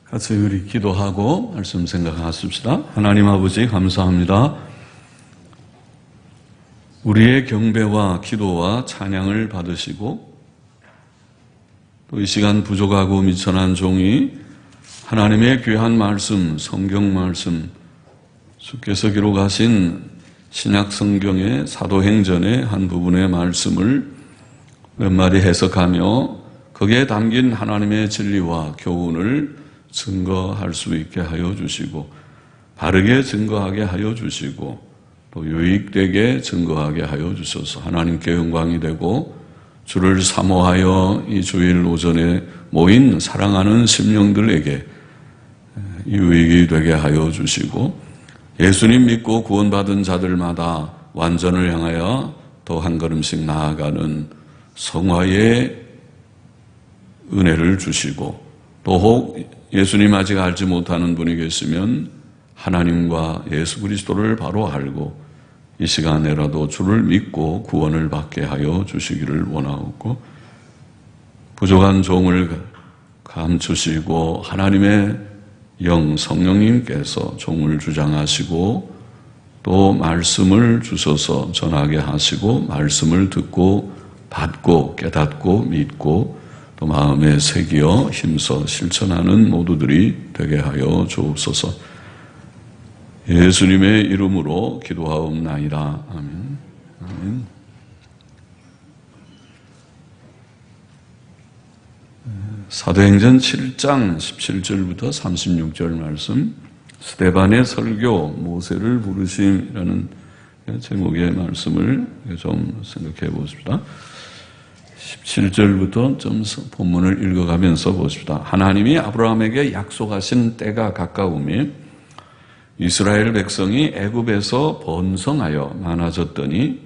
같이 우리 기도하고 말씀 생각하십시다. 하나님 아버지 감사합니다. 우리의 경배와 기도와 찬양을 받으시고 또 이 시간 부족하고 미천한 종이 하나님의 귀한 말씀, 성경 말씀, 주께서 기록하신 신약 성경의 사도행전의 한 부분의 말씀을 몇 마디 해석하며 거기에 담긴 하나님의 진리와 교훈을 증거할 수 있게 하여 주시고 바르게 증거하게 하여 주시고 또 유익되게 증거하게 하여 주셔서 하나님께 영광이 되고 주를 사모하여 이 주일 오전에 모인 사랑하는 심령들에게 유익이 되게 하여 주시고 예수님 믿고 구원받은 자들마다 완전을 향하여 더 한 걸음씩 나아가는 성화의 은혜를 주시고 또 혹 예수님 아직 알지 못하는 분이 계시면 하나님과 예수 그리스도를 바로 알고 이 시간에라도 주를 믿고 구원을 받게 하여 주시기를 원하옵고 부족한 종을 감추시고 하나님의 영 성령님께서 종을 주장하시고 또 말씀을 주셔서 전하게 하시고 말씀을 듣고 받고 깨닫고 믿고 또 마음에 새기어 힘써 실천하는 모두들이 되게 하여 주옵소서. 예수님의 이름으로 기도하옵나이다. 아멘. 아멘. 사도행전 7장 17절부터 36절 말씀, 스데반의 설교, 모세를 부르심이라는 제목의 말씀을 좀 생각해 보십시다. 17절부터 좀 본문을 읽어가면서 보십시다. 하나님이 아브라함에게 약속하신 때가 가까우며 이스라엘 백성이 애굽에서 번성하여 많아졌더니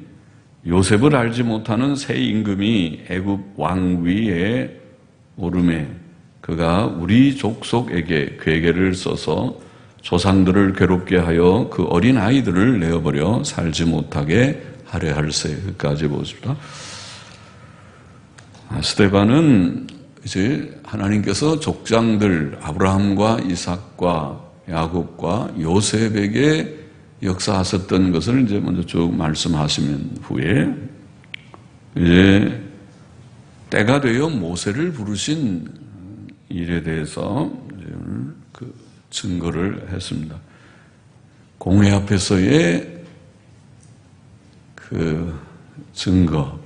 요셉을 알지 못하는 새 임금이 애굽 왕 위에 오르매 그가 우리 족속에게 괴계를 써서 조상들을 괴롭게 하여 그 어린 아이들을 내어버려 살지 못하게 하려 할세. 끝까지 보십시다. 스데반은 이제 하나님께서 족장들 아브라함과 이삭과 야곱과 요셉에게 역사하셨던 것을 이제 먼저 쭉 말씀하시면 후에 이제 때가 되어 모세를 부르신 일에 대해서 그 증거를 했습니다. 공회 앞에서의 그 증거,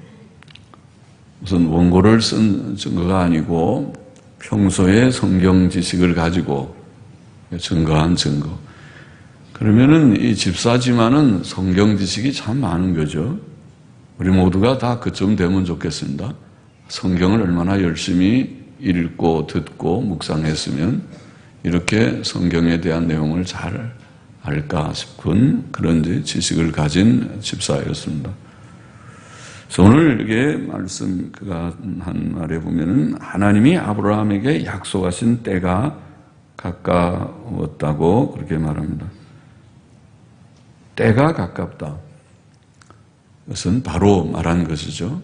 무슨 원고를 쓴 증거가 아니고 평소에 성경 지식을 가지고 증거한 증거. 그러면은 이 집사지만은 성경 지식이 참 많은 거죠. 우리 모두가 다 그쯤 되면 좋겠습니다. 성경을 얼마나 열심히 읽고 듣고 묵상했으면 이렇게 성경에 대한 내용을 잘 알까 싶은 그런 지식을 가진 집사였습니다. 그래서 오늘 이게 말씀 그가 한 말에 보면은 하나님이 아브라함에게 약속하신 때가 가까웠다고 그렇게 말합니다. 때가 가깝다. 그것은 바로 말한 것이죠.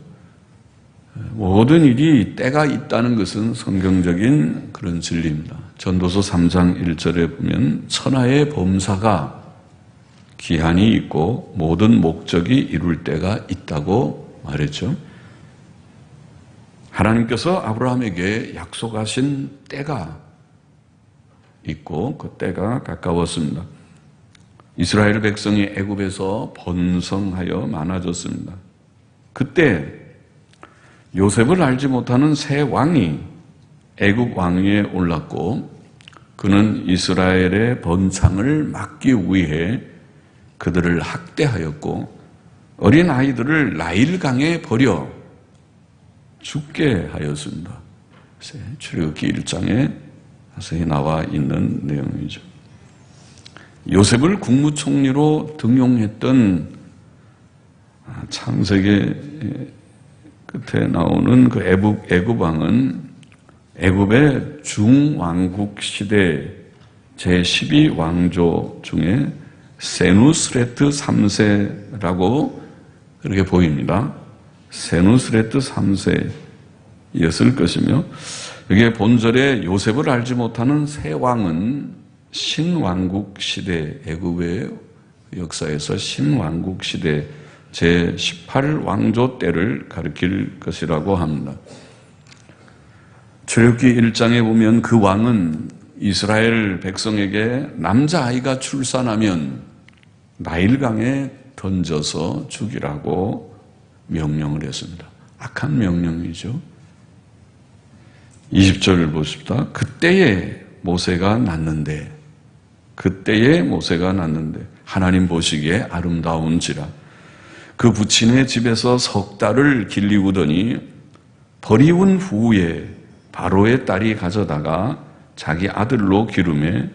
모든 일이 때가 있다는 것은 성경적인 그런 진리입니다. 전도서 3장 1절에 보면 천하의 범사가 기한이 있고 모든 목적이 이룰 때가 있다고 말했죠. 하나님께서 아브라함에게 약속하신 때가 있고 그 때가 가까웠습니다. 이스라엘 백성이 애굽에서 번성하여 많아졌습니다. 그때 요셉을 알지 못하는 새 왕이 애굽 왕위에 올랐고 그는 이스라엘의 번창을 막기 위해 그들을 학대하였고 어린 아이들을 나일강에 버려 죽게 하였습니다. 출애굽기 1장에 자세히 나와 있는 내용이죠. 요셉을 국무총리로 등용했던 창세기 끝에 나오는 그 애굽 왕은 애굽의 중왕국 시대 제12왕조 중에 세누스레트 3세라고 그렇게 보입니다. 세누스레트 3세였을 것이며 여기에 본절에 요셉을 알지 못하는 새 왕은 신왕국 시대, 애굽의 역사에서 신왕국 시대 제18왕조 때를 가리킬 것이라고 합니다. 출애굽기 1장에 보면 그 왕은 이스라엘 백성에게 남자아이가 출산하면 나일강에 던져서 죽이라고 명령을 했습니다. 악한 명령이죠. 20절을 보십시다. 그때에 모세가 낳는데 하나님 보시기에 아름다운지라 그 부친의 집에서 석 달을 길리우더니 버리운 후에 바로의 딸이 가져다가 자기 아들로 기르매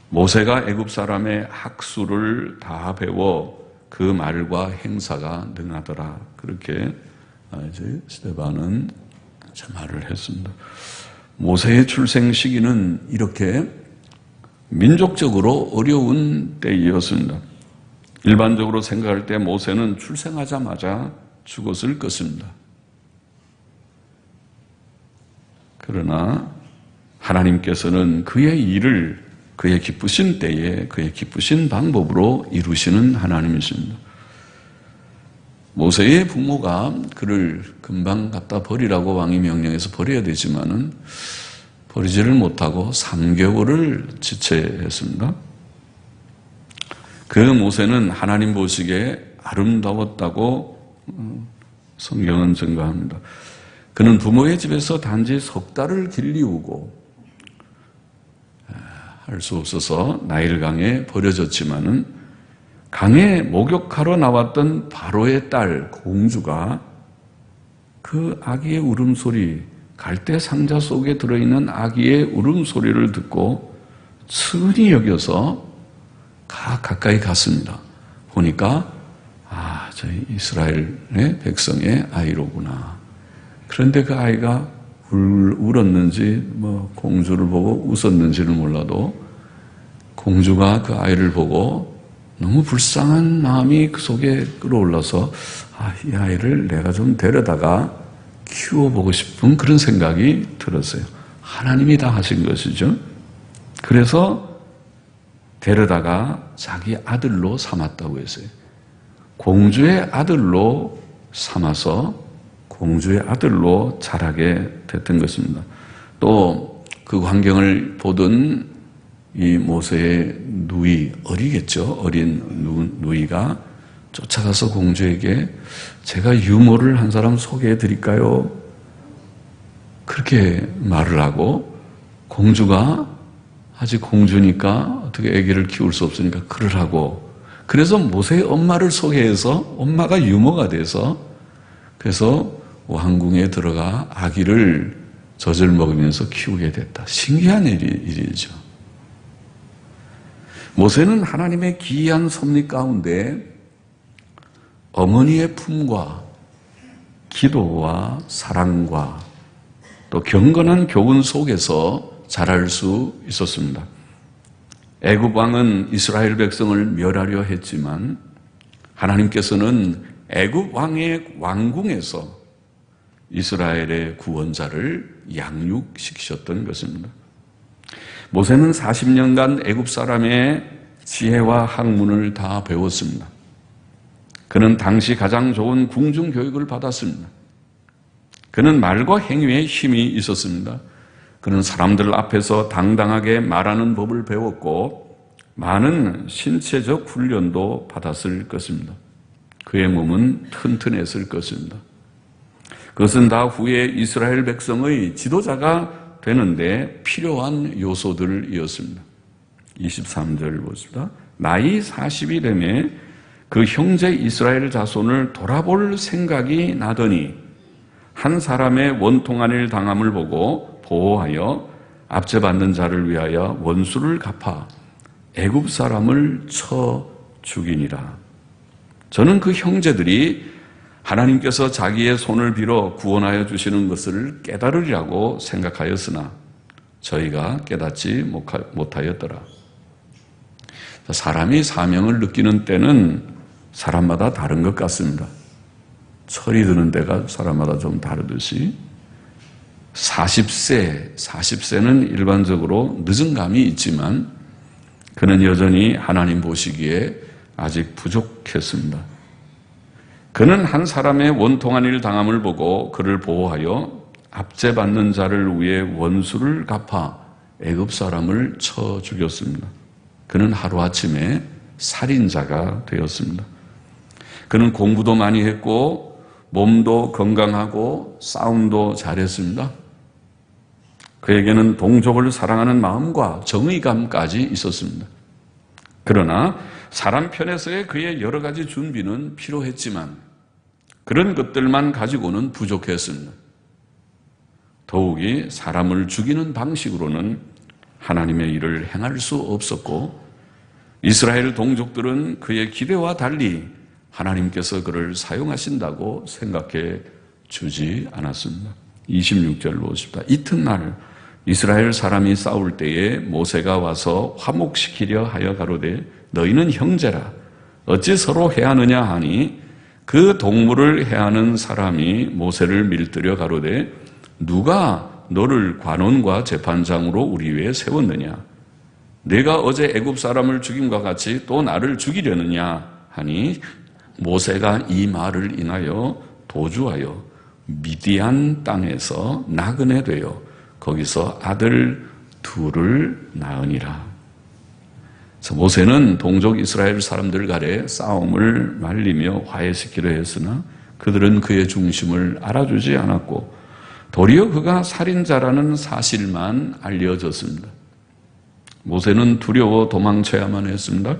모세가 애굽 사람의 학수를 다 배워 그 말과 행사가 능하더라. 그렇게 이제 스데반은 말을 했습니다. 모세의 출생 시기는 이렇게 민족적으로 어려운 때이었습니다. 일반적으로 생각할 때 모세는 출생하자마자 죽었을 것입니다. 그러나 하나님께서는 그의 일을 그의 기쁘신 때에 그의 기쁘신 방법으로 이루시는 하나님이십니다. 모세의 부모가 그를 금방 갖다 버리라고 왕이 명령해서 버려야 되지만은 버리지를 못하고 3개월을 지체했습니다. 그 모세는 하나님 보시기에 아름다웠다고 성경은 증거합니다. 그는 부모의 집에서 단지 석 달을 길리우고 할 수 없어서 나일강에 버려졌지만은 강에 목욕하러 나왔던 바로의 딸 공주가 그 아기의 울음소리, 갈대 상자 속에 들어있는 아기의 울음소리를 듣고 측은히 여겨서 가까이 갔습니다. 보니까 저희 이스라엘의 백성의 아이로구나. 그런데 그 아이가 울었는지 공주를 보고 웃었는지를 몰라도 공주가 그 아이를 보고 너무 불쌍한 마음이 그 속에 끌어올라서 이 아이를 내가 좀 데려다가 키워보고 싶은 그런 생각이 들었어요. 하나님이 다 하신 것이죠. 그래서 데려다가 자기 아들로 삼았다고 했어요. 공주의 아들로 삼아서 공주의 아들로 자라게 됐던 것입니다. 또 그 광경을 보던 이 모세의 누이, 어리겠죠. 어린 누이가 쫓아가서 공주에게 제가 유모를 한 사람 소개해 드릴까요? 그렇게 말을 하고 공주가 아직 공주니까 어떻게 아기를 키울 수 없으니까 그러라고. 그래서 모세의 엄마를 소개해서 엄마가 유모가 돼서 그래서 왕궁에 들어가 아기를 젖을 먹으면서 키우게 됐다. 신기한 일이죠. 모세는 하나님의 기이한 섭리 가운데 어머니의 품과 기도와 사랑과 또 경건한 교훈 속에서 자랄 수 있었습니다. 애굽 왕은 이스라엘 백성을 멸하려 했지만 하나님께서는 애굽 왕의 왕궁에서 이스라엘의 구원자를 양육시키셨던 것입니다. 모세는 40년간 애굽 사람의 지혜와 학문을 다 배웠습니다. 그는 당시 가장 좋은 궁중 교육을 받았습니다. 그는 말과 행위에 힘이 있었습니다. 그는 사람들 앞에서 당당하게 말하는 법을 배웠고 많은 신체적 훈련도 받았을 것입니다. 그의 몸은 튼튼했을 것입니다. 그것은 다 후에 이스라엘 백성의 지도자가 되는데 필요한 요소들이었습니다. 23절 보십시다. 나이 40이 되매 그 형제 이스라엘 자손을 돌아볼 생각이 나더니 한 사람의 원통한 일 당함을 보고 보호하여 압제받는 자를 위하여 원수를 갚아 애굽 사람을 쳐 죽이니라. 저는 그 형제들이 하나님께서 자기의 손을 빌어 구원하여 주시는 것을 깨달으리라고 생각하였으나 저희가 깨닫지 못하였더라. 사람이 사명을 느끼는 때는 사람마다 다른 것 같습니다. 철이 드는 때가 사람마다 좀 다르듯이 40세는 일반적으로 늦은 감이 있지만 그는 여전히 하나님 보시기에 아직 부족했습니다. 그는 한 사람의 원통한 일 당함을 보고 그를 보호하여 압제받는 자를 위해 원수를 갚아 애굽 사람을 쳐 죽였습니다. 그는 하루아침에 살인자가 되었습니다. 그는 공부도 많이 했고 몸도 건강하고 싸움도 잘했습니다. 그에게는 동족을 사랑하는 마음과 정의감까지 있었습니다. 그러나 사람 편에서의 그의 여러 가지 준비는 필요했지만 그런 것들만 가지고는 부족했습니다. 더욱이 사람을 죽이는 방식으로는 하나님의 일을 행할 수 없었고 이스라엘 동족들은 그의 기대와 달리 하나님께서 그를 사용하신다고 생각해 주지 않았습니다. 26절 보십시다. 이튿날 이스라엘 사람이 싸울 때에 모세가 와서 화목시키려 하여 가로되 너희는 형제라 어찌 서로 해하느냐 하니 그 동물을 해하는 사람이 모세를 밀들여 가로되 누가 너를 관원과 재판장으로 우리 위에 세웠느냐 내가 어제 애굽 사람을 죽임과 같이 또 나를 죽이려느냐 하니 모세가 이 말을 인하여 도주하여 미디안 땅에서 나그네 되어 거기서 아들 둘을 낳으니라. 모세는 동족 이스라엘 사람들 간의 싸움을 말리며 화해시키려 했으나 그들은 그의 중심을 알아주지 않았고 도리어 그가 살인자라는 사실만 알려졌습니다. 모세는 두려워 도망쳐야만 했습니다.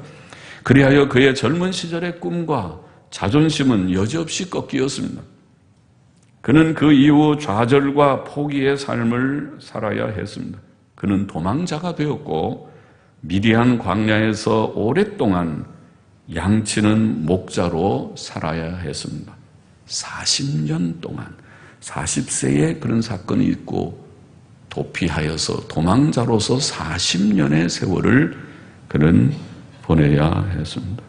그리하여 그의 젊은 시절의 꿈과 자존심은 여지없이 꺾이었습니다. 그는 그 이후 좌절과 포기의 삶을 살아야 했습니다. 그는 도망자가 되었고 미디안 광야에서 오랫동안 양치는 목자로 살아야 했습니다. 40년 동안 40세에 그런 사건이 있고 도피하여서 도망자로서 40년의 세월을 그는 보내야 했습니다.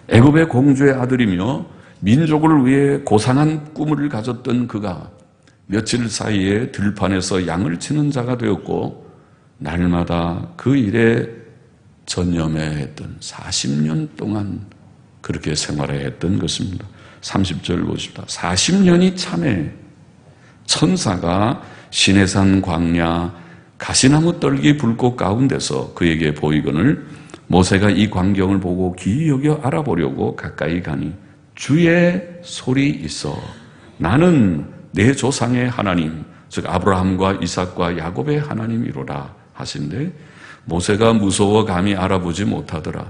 애굽의 공주의 아들이며 민족을 위해 고상한 꿈을 가졌던 그가 며칠 사이에 들판에서 양을 치는 자가 되었고 날마다 그 일에 전념해했던 40년 동안 그렇게 생활해했던 것입니다. 30절 보십시다. 40년이 참에 천사가 시내산 광야 가시나무 떨기 불꽃 가운데서 그에게 보이거늘 모세가 이 광경을 보고 기이 여겨 알아보려고 가까이 가니 주의 소리 있어 나는 내 조상의 하나님 즉 아브라함과 이삭과 야곱의 하나님이로라 하신데 모세가 무서워 감히 알아보지 못하더라.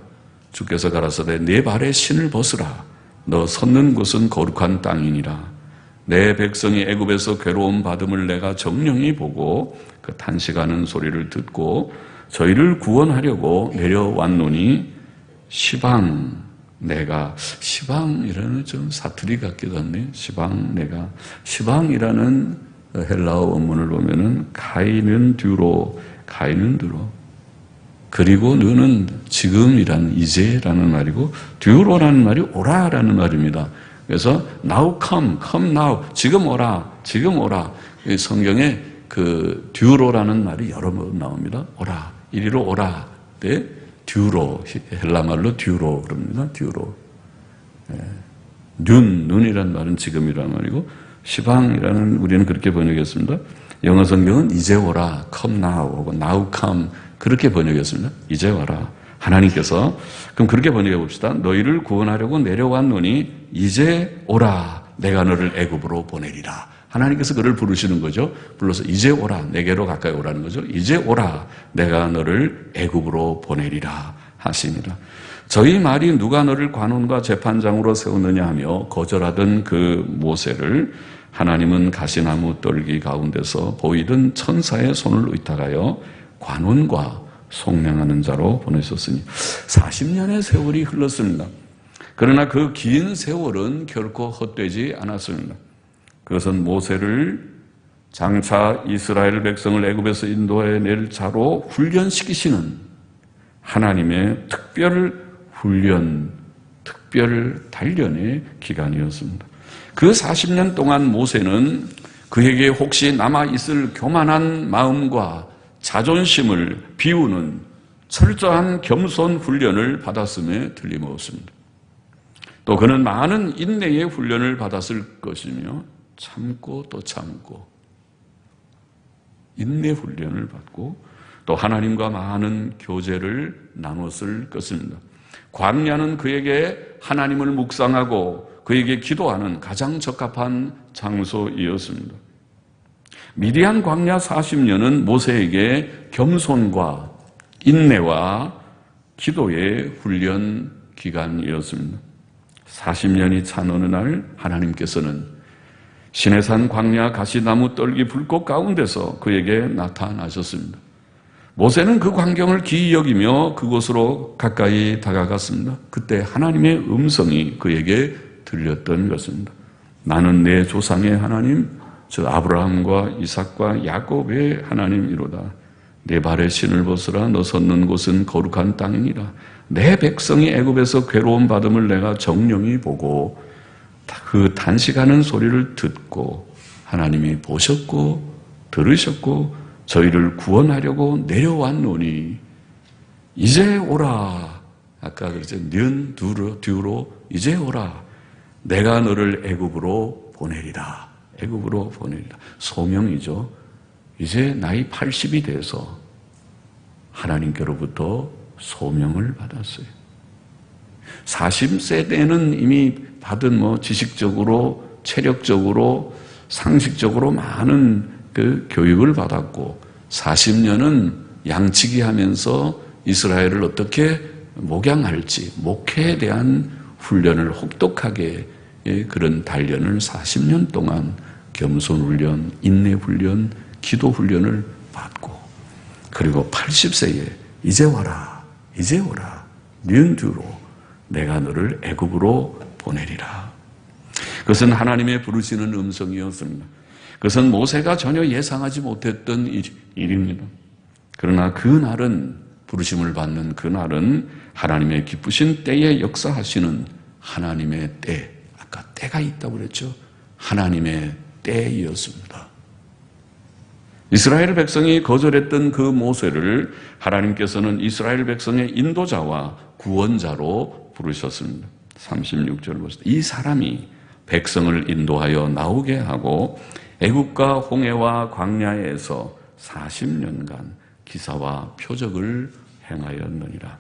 주께서 가라사대 내 발에 신을 벗으라. 너 섰는 곳은 거룩한 땅이니라. 내 백성이 애굽에서 괴로움 받음을 내가 정령히 보고 그 탄식하는 소리를 듣고 저희를 구원하려고 내려왔노니 시방이라는 좀 사투리 같기도 한데 시방이라는 헬라어 원문을 보면은 가이는 듀로 그리고 너는 지금이란 이제라는 말이고 듀로라는 말이 오라라는 말입니다. 그래서 now come now 지금 오라 성경에 그 듀로라는 말이 여러 번 나옵니다. 오라 이리로 오라 때 듀로 헬라말로 듀로 그럽니다. 듀로 눈이란 말은 지금이란 말이고 시방이라는 우리는 그렇게 번역했습니다. 영어 성경은 이제 오라 come now 혹은 now come 그렇게 번역했습니다. 이제 와라. 하나님께서 그럼 그렇게 번역해 봅시다. 너희를 구원하려고 내려왔노니 이제 오라. 내가 너를 애굽으로 보내리라. 하나님께서 그를 부르시는 거죠. 불러서 이제 오라. 내게로 가까이 오라는 거죠. 이제 오라. 내가 너를 애굽으로 보내리라 하시니라. 저희 말이 누가 너를 관원과 재판장으로 세우느냐 하며 거절하던 그 모세를 하나님은 가시나무 떨기 가운데서 보이던 천사의 손을 의탁하여 관원과 속량하는 자로 보내셨으니 40년의 세월이 흘렀습니다. 그러나 그 긴 세월은 결코 헛되지 않았습니다. 그것은 모세를 장차 이스라엘 백성을 애굽에서 인도해낼 자로 훈련시키시는 하나님의 특별 단련의 기간이었습니다. 그 40년 동안 모세는 그에게 혹시 남아있을 교만한 마음과 자존심을 비우는 철저한 겸손 훈련을 받았음에 틀림없습니다. 또 그는 많은 인내의 훈련을 받았을 것이며 참고 또 참고 인내 훈련을 받고 또 하나님과 많은 교제를 나눴을 것입니다. 광야는 그에게 하나님을 묵상하고 그에게 기도하는 가장 적합한 장소이었습니다. 미디안 광야 40년은 모세에게 겸손과 인내와 기도의 훈련 기간이었습니다. 40년이 찬 어느 날 하나님께서는 시내산 광야 가시나무 떨기 불꽃 가운데서 그에게 나타나셨습니다. 모세는 그 광경을 기이 여기며 그곳으로 가까이 다가갔습니다. 그때 하나님의 음성이 그에게 들렸던 것입니다. 나는 내 조상의 하나님, 저 아브라함과 이삭과 야곱의 하나님이로다. 내 발에 신을 벗으라. 너 섰는 곳은 거룩한 땅이니라. 내 백성이 애굽에서 괴로움 받음을 내가 정령이 보고 그 단식하는 소리를 듣고 하나님이 보셨고 들으셨고 저희를 구원하려고 내려왔노니 이제 오라. 아까 그랬죠. 는 뒤로 이제 오라. 내가 너를 애굽으로 보내리라. 애굽으로 보내리라. 소명이죠. 이제 나이 80이 돼서 하나님께로부터 소명을 받았어요. 40세 때는 이미 받은 지식적으로, 체력적으로, 상식적으로 많은 그 교육을 받았고 40년은 양치기 하면서 이스라엘을 어떻게 목양할지 목회에 대한 훈련을 혹독하게 그런 단련을 40년 동안 겸손훈련, 인내훈련, 기도훈련을 받고 그리고 80세에 이제 와라, 이제 오라, 니은 뒤로 내가 너를 애굽으로 보내리라. 그것은 하나님의 부르시는 음성이었습니다. 그것은 모세가 전혀 예상하지 못했던 일입니다. 그러나 그날은 부르심을 받는 그날은 하나님의 기쁘신 때에 역사하시는 하나님의 때, 아까 때가 있다고 그랬죠. 하나님의 때이었습니다. 이스라엘 백성이 거절했던 그 모세를 하나님께서는 이스라엘 백성의 인도자와 구원자로 부르셨습니다. 36절 보세요. 이 사람이 백성을 인도하여 나오게 하고 애굽과 홍해와 광야에서 40년간 기사와 표적을 행하였느니라.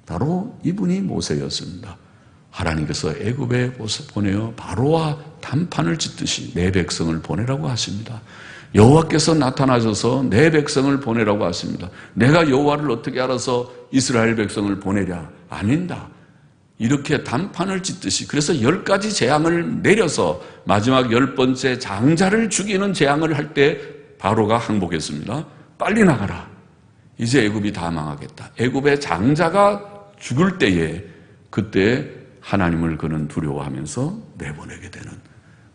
바로 이분이 모세였습니다. 하나님께서 애굽에 보내어 바로와 단판을 짓듯이 내 백성을 보내라고 하십니다. 여호와께서 나타나셔서 내 백성을 보내라고 하십니다. 내가 여호와를 어떻게 알아서 이스라엘 백성을 보내랴? 아닌다. 이렇게 단판을 짓듯이 그래서 10가지 재앙을 내려서 마지막 10번째 장자를 죽이는 재앙을 할 때 바로가 항복했습니다. 빨리 나가라. 이제 애굽이 다 망하겠다. 애굽의 장자가 죽을 때에 그때 하나님을 그는 두려워하면서 내보내게 되는,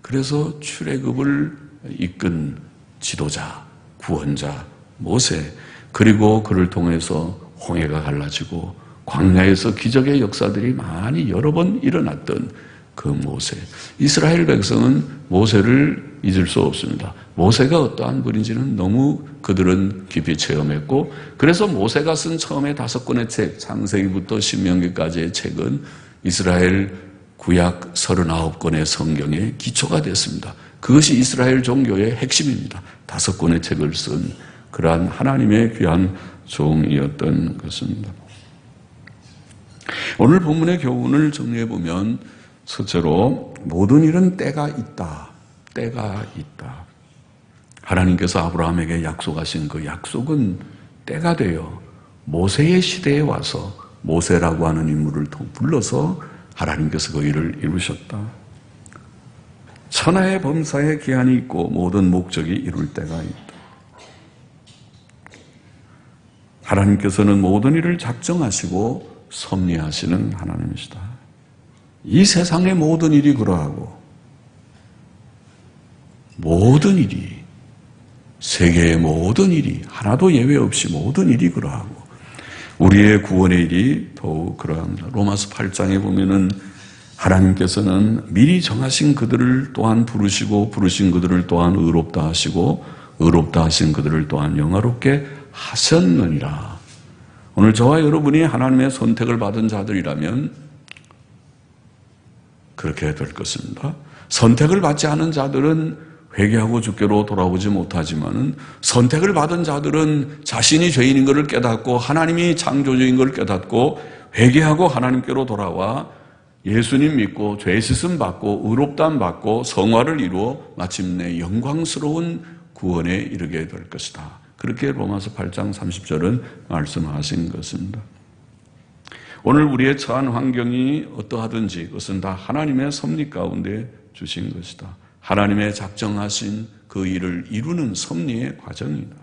그래서 출애굽을 이끈 지도자, 구원자 모세, 그리고 그를 통해서 홍해가 갈라지고 광야에서 기적의 역사들이 많이 여러 번 일어났던 그 모세. 이스라엘 백성은 모세를 잊을 수 없습니다. 모세가 어떠한 분인지는 너무 그들은 깊이 체험했고, 그래서 모세가 쓴 처음에 5권의 책, 창세기부터 신명기까지의 책은 이스라엘 구약 39권의 성경의 기초가 됐습니다. 그것이 이스라엘 종교의 핵심입니다. 5권의 책을 쓴 그러한 하나님의 귀한 종이었던 것입니다. 오늘 본문의 교훈을 정리해보면 첫째로 모든 일은 때가 있다. 때가 있다. 하나님께서 아브라함에게 약속하신 그 약속은 때가 되어 모세의 시대에 와서 모세라고 하는 인물을 불러서 하나님께서 그 일을 이루셨다. 천하의 범사에 기한이 있고 모든 목적이 이룰 때가 있다. 하나님께서는 모든 일을 작정하시고 섭리하시는 하나님이시다. 이 세상의 모든 일이 그러하고 모든 일이, 세계의 모든 일이 하나도 예외 없이 모든 일이 그러하고 우리의 구원의 일이 더욱 그러합니다. 로마서 8장에 보면은 하나님께서는 미리 정하신 그들을 또한 부르시고 부르신 그들을 또한 의롭다 하시고 의롭다 하신 그들을 또한 영화롭게 하셨느니라. 오늘 저와 여러분이 하나님의 선택을 받은 자들이라면 그렇게 될 것입니다. 선택을 받지 않은 자들은 회개하고 주께로 돌아오지 못하지만은 선택을 받은 자들은 자신이 죄인인 것을 깨닫고 하나님이 창조주인 것을 깨닫고 회개하고 하나님께로 돌아와 예수님 믿고 죄 씻음 받고 의롭다함 받고 성화를 이루어 마침내 영광스러운 구원에 이르게 될 것이다. 그렇게 로마서 8장 30절은 말씀하신 것입니다. 오늘 우리의 처한 환경이 어떠하든지 그것은 다 하나님의 섭리 가운데 주신 것이다. 하나님의 작정하신 그 일을 이루는 섭리의 과정이다.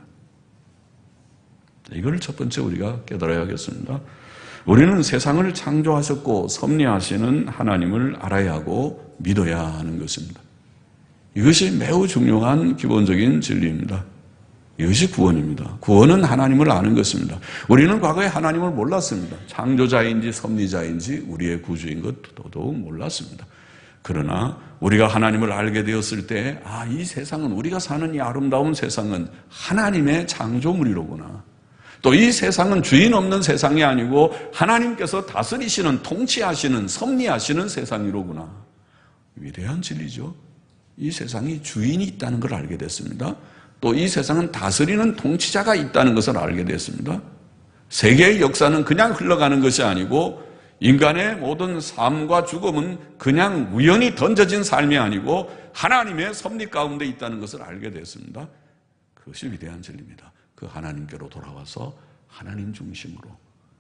이걸 첫 번째 우리가 깨달아야겠습니다. 우리는 세상을 창조하셨고 섭리하시는 하나님을 알아야 하고 믿어야 하는 것입니다. 이것이 매우 중요한 기본적인 진리입니다. 이것이 구원입니다. 구원은 하나님을 아는 것입니다. 우리는 과거에 하나님을 몰랐습니다. 창조자인지 섭리자인지 우리의 구주인 것 더더욱 몰랐습니다. 그러나 우리가 하나님을 알게 되었을 때 이 세상은 우리가 사는 이 아름다운 세상은 하나님의 창조물이로구나. 또 이 세상은 주인 없는 세상이 아니고 하나님께서 다스리시는 통치하시는 섭리하시는 세상이로구나. 위대한 진리죠. 이 세상이 주인이 있다는 걸 알게 됐습니다. 또 이 세상은 다스리는 통치자가 있다는 것을 알게 됐습니다. 세계의 역사는 그냥 흘러가는 것이 아니고 인간의 모든 삶과 죽음은 그냥 우연히 던져진 삶이 아니고 하나님의 섭리 가운데 있다는 것을 알게 됐습니다. 그것이 위대한 진리입니다. 그 하나님께로 돌아와서 하나님 중심으로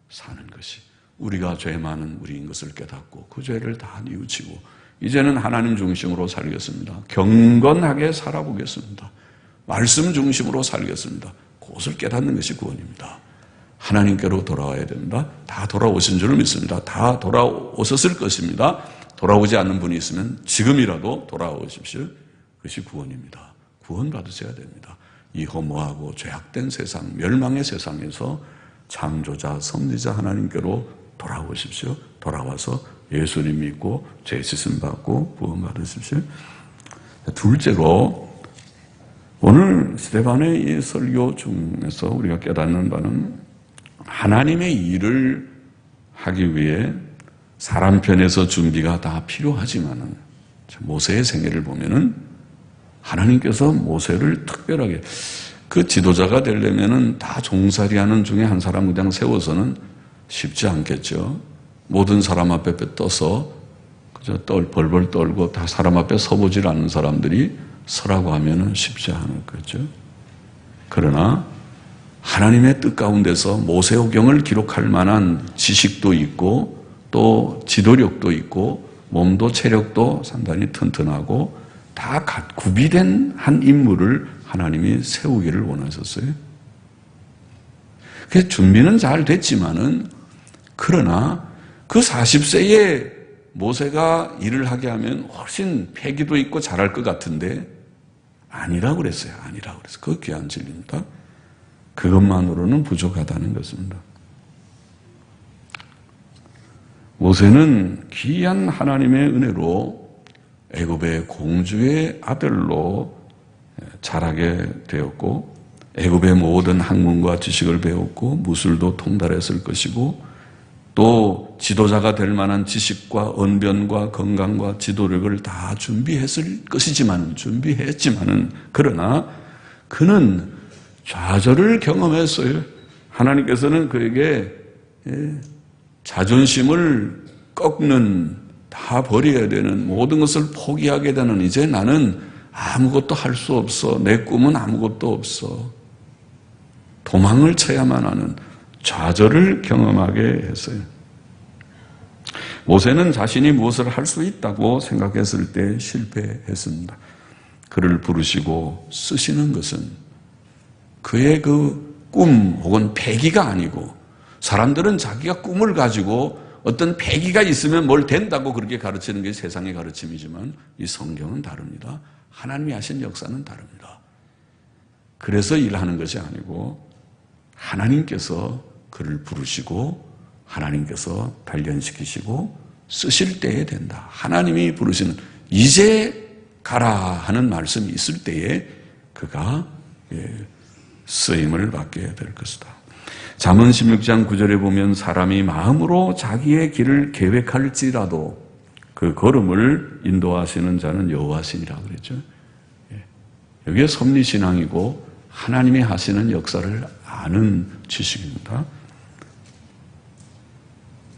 사는 것이 우리가 죄 많은 우리인 것을 깨닫고 그 죄를 다 뉘우치고 이제는 하나님 중심으로 살겠습니다. 경건하게 살아보겠습니다. 말씀 중심으로 살겠습니다. 그것을 깨닫는 것이 구원입니다. 하나님께로 돌아와야 됩니다. 다 돌아오신 줄 믿습니다. 다 돌아오셨을 것입니다. 돌아오지 않는 분이 있으면 지금이라도 돌아오십시오. 그것이 구원입니다. 구원 받으셔야 됩니다. 이 허무하고 죄악된 세상, 멸망의 세상에서 창조자, 섭리자 하나님께로 돌아오십시오. 돌아와서 예수님 믿고 죄 씻음 받고 구원 받으십시오. 둘째로 오늘 스데반의 이 설교 중에서 우리가 깨닫는 바는 하나님의 일을 하기 위해 사람 편에서 준비가 다 필요하지만은 모세의 생애를 보면은 하나님께서 모세를 특별하게 그 지도자가 되려면은 다 종살이하는 중에 한 사람 그냥 세워서는 쉽지 않겠죠. 모든 사람 앞에 떠서 그저 벌벌 떨고 다 사람 앞에 서보질 않는 사람들이 서라고 하면은 쉽지 않을 거죠. 그러나 하나님의 뜻 가운데서 모세오경을 기록할 만한 지식도 있고 또 지도력도 있고 몸도 체력도 상당히 튼튼하고 다 구비된 한 인물을 하나님이 세우기를 원하셨어요. 그 준비는 잘 됐지만은 그러나 그 40세에 모세가 일을 하게 하면 훨씬 패기도 있고 잘할 것 같은데 아니라고 그랬어요. 아니라고 그랬어요. 그거 귀한 진리입니다. 그것만으로는 부족하다는 것입니다. 모세는 귀한 하나님의 은혜로 애굽의 공주의 아들로 자라게 되었고 애굽의 모든 학문과 지식을 배웠고 무술도 통달했을 것이고 또 지도자가 될 만한 지식과 언변과 건강과 지도력을 다 준비했지만은 그러나 그는 좌절을 경험했어요. 하나님께서는 그에게 자존심을 꺾는 다 버려야 되는 모든 것을 포기하게 되는 이제 나는 아무것도 할 수 없어. 내 꿈은 아무것도 없어. 도망을 쳐야만 하는 좌절을 경험하게 했어요. 모세는 자신이 무엇을 할 수 있다고 생각했을 때 실패했습니다. 그를 부르시고 쓰시는 것은 그의 그 꿈 혹은 패기가 아니고 사람들은 자기가 꿈을 가지고 어떤 패기가 있으면 뭘 된다고 그렇게 가르치는 게 세상의 가르침이지만 이 성경은 다릅니다. 하나님이 하신 역사는 다릅니다. 그래서 일하는 것이 아니고 하나님께서 그를 부르시고 하나님께서 단련시키시고 쓰실 때에 된다. 하나님이 부르시는 이제 가라 하는 말씀이 있을 때에 그가 쓰임을 받게 될 것이다. 잠언 16장 9절에 보면 사람이 마음으로 자기의 길을 계획할지라도 그 걸음을 인도하시는 자는 여호와시니라고 그랬죠. 여기에 섭리신앙이고 하나님이 하시는 역사를 아는 지식입니다.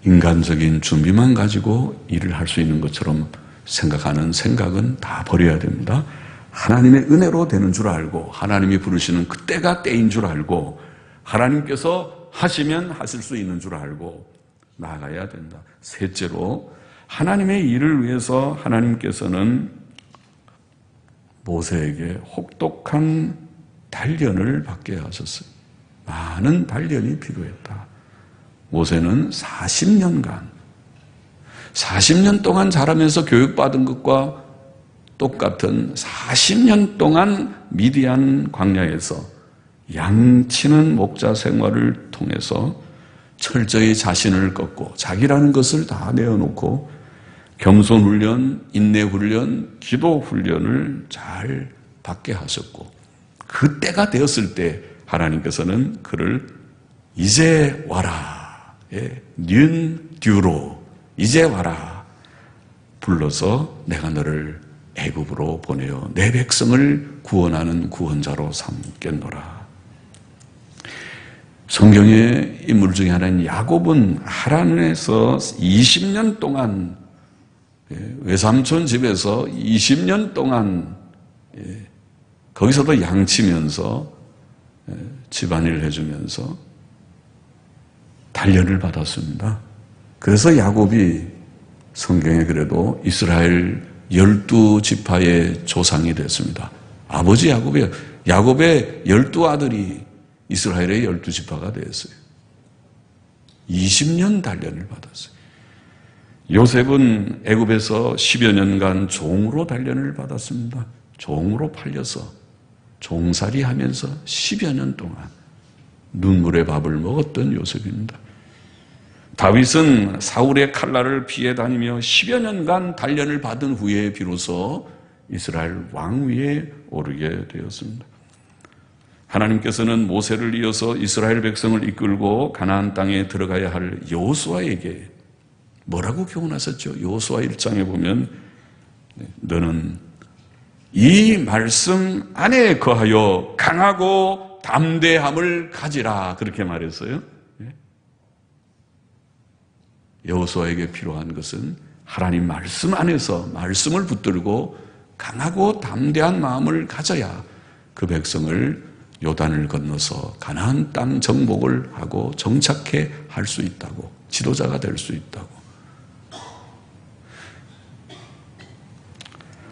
인간적인 준비만 가지고 일을 할 수 있는 것처럼 생각하는 생각은 다 버려야 됩니다. 하나님의 은혜로 되는 줄 알고 하나님이 부르시는 그때가 때인 줄 알고 하나님께서 하시면 하실 수 있는 줄 알고 나아가야 된다. 셋째로 하나님의 일을 위해서 하나님께서는 모세에게 혹독한 단련을 받게 하셨어요. 많은 단련이 필요했다. 모세는 40년 동안 자라면서 교육받은 것과 똑같은 40년 동안 미디안 광야에서 양치는 목자 생활을 통해서 철저히 자신을 꺾고 자기라는 것을 다 내어놓고 겸손훈련, 인내훈련, 기도훈련을 잘 받게 하셨고 그때가 되었을 때 하나님께서는 그를 이제 와라, 늠듀로 이제 와라 불러서 내가 너를 애굽으로 보내어 내 백성을 구원하는 구원자로 삼겠노라. 성경의 인물 중에 하나인 야곱은 하란에서 20년 동안 외삼촌 집에서 20년 동안 거기서도 양치면서 집안일을 해주면서 단련을 받았습니다. 그래서 야곱이 성경에 그래도 이스라엘 12지파의 조상이 됐습니다. 아버지 야곱의 12아들이 이스라엘의 12지파가 되었어요. 20년 단련을 받았어요. 요셉은 애굽에서 10여 년간 종으로 단련을 받았습니다. 종으로 팔려서 종살이 하면서 10여 년 동안 눈물의 밥을 먹었던 요셉입니다. 다윗은 사울의 칼날을 피해 다니며 10여 년간 단련을 받은 후에 비로소 이스라엘 왕위에 오르게 되었습니다. 하나님께서는 모세를 이어서 이스라엘 백성을 이끌고 가나안 땅에 들어가야 할 여호수아에게 뭐라고 교훈하셨죠? 여호수아 1장에 보면 너는 이 말씀 안에 거하여 강하고 담대함을 가지라 그렇게 말했어요. 여호수아에게 필요한 것은 하나님 말씀 안에서 말씀을 붙들고 강하고 담대한 마음을 가져야 그 백성을 요단을 건너서 가나안 땅 정복을 하고 정착해 할 수 있다고, 지도자가 될 수 있다고.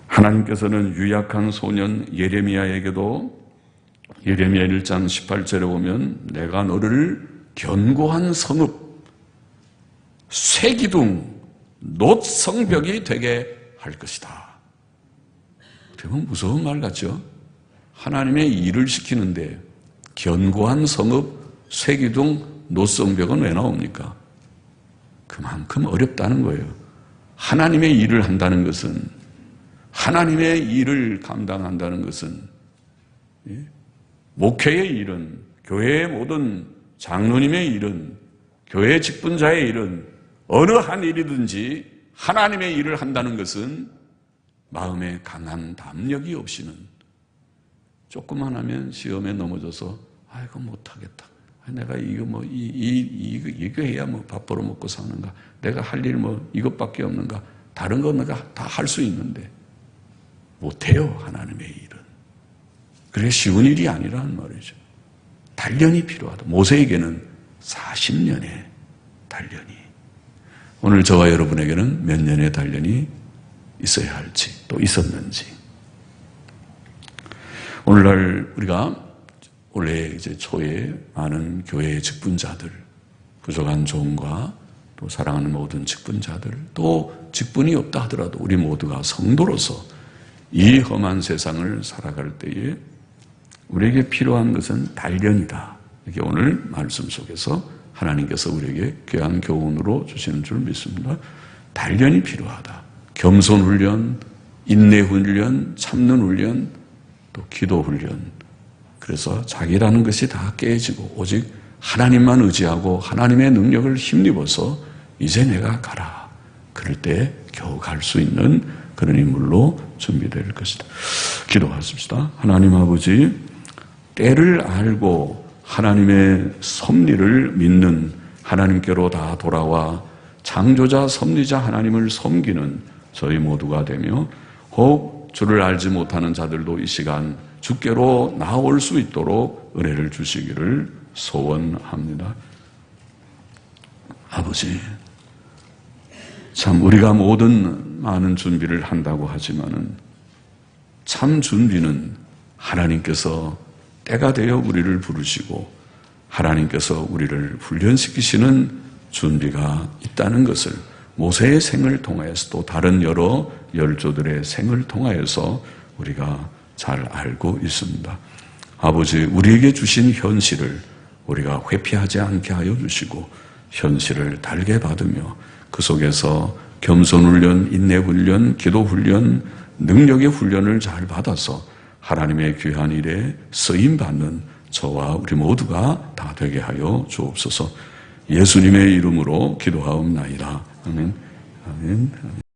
하나님께서는 유약한 소년 예레미야에게도 예레미야 1장 18절에 보면 내가 너를 견고한 성읍 쇠기둥, 놋성벽이 되게 할 것이다. 되게 무서운 말 같죠? 하나님의 일을 시키는데 견고한 성읍, 쇠기둥, 놋성벽은 왜 나옵니까? 그만큼 어렵다는 거예요. 하나님의 일을 한다는 것은, 하나님의 일을 감당한다는 것은, 목회의 일은, 교회의 모든 장로님의 일은, 교회 직분자의 일은 어느 한 일이든지 하나님의 일을 한다는 것은 마음에 강한 담력이 없이는 조금만 하면 시험에 넘어져서 이거 못하겠다. 내가 이거 해야 밥 벌어 먹고 사는가? 내가 할 일 이것밖에 없는가? 다른 거 내가 다 할 수 있는데 못해요. 하나님의 일은. 그래 쉬운 일이 아니라는 말이죠. 단련이 필요하다. 모세에게는 40년의 단련이. 오늘 저와 여러분에게는 몇 년의 단련이 있어야 할지, 또 있었는지. 오늘날 우리가 올해 이제 초에 많은 교회의 직분자들, 부족한 종과 또 사랑하는 모든 직분자들, 또 직분이 없다 하더라도 우리 모두가 성도로서 이 험한 세상을 살아갈 때에 우리에게 필요한 것은 단련이다. 이게 오늘 말씀 속에서 하나님께서 우리에게 귀한 교훈으로 주시는 줄 믿습니다. 단련이 필요하다. 겸손 훈련, 인내 훈련, 참는 훈련, 또 기도 훈련. 그래서 자기라는 것이 다 깨지고 오직 하나님만 의지하고 하나님의 능력을 힘입어서 이제 내가 가라. 그럴 때 겨우 갈 수 있는 그런 인물로 준비될 것이다. 기도하십시다. 하나님 아버지, 때를 알고 하나님의 섭리를 믿는 하나님께로 다 돌아와 창조자 섭리자 하나님을 섬기는 저희 모두가 되며 혹 주를 알지 못하는 자들도 이 시간 주께로 나올 수 있도록 은혜를 주시기를 소원합니다. 아버지, 참 우리가 모든 많은 준비를 한다고 하지만은 참 준비는 하나님께서 때가 되어 우리를 부르시고 하나님께서 우리를 훈련시키시는 준비가 있다는 것을 모세의 생을 통하여서 또 다른 여러 열조들의 생을 통하여서 우리가 잘 알고 있습니다. 아버지, 우리에게 주신 현실을 우리가 회피하지 않게 하여 주시고 현실을 달게 받으며 그 속에서 겸손 훈련, 인내 훈련, 기도 훈련, 능력의 훈련을 잘 받아서 하나님의 귀한 일에 쓰임받는 저와 우리 모두가 다 되게 하여 주옵소서. 예수님의 이름으로 기도하옵나이다. 아멘. 아멘.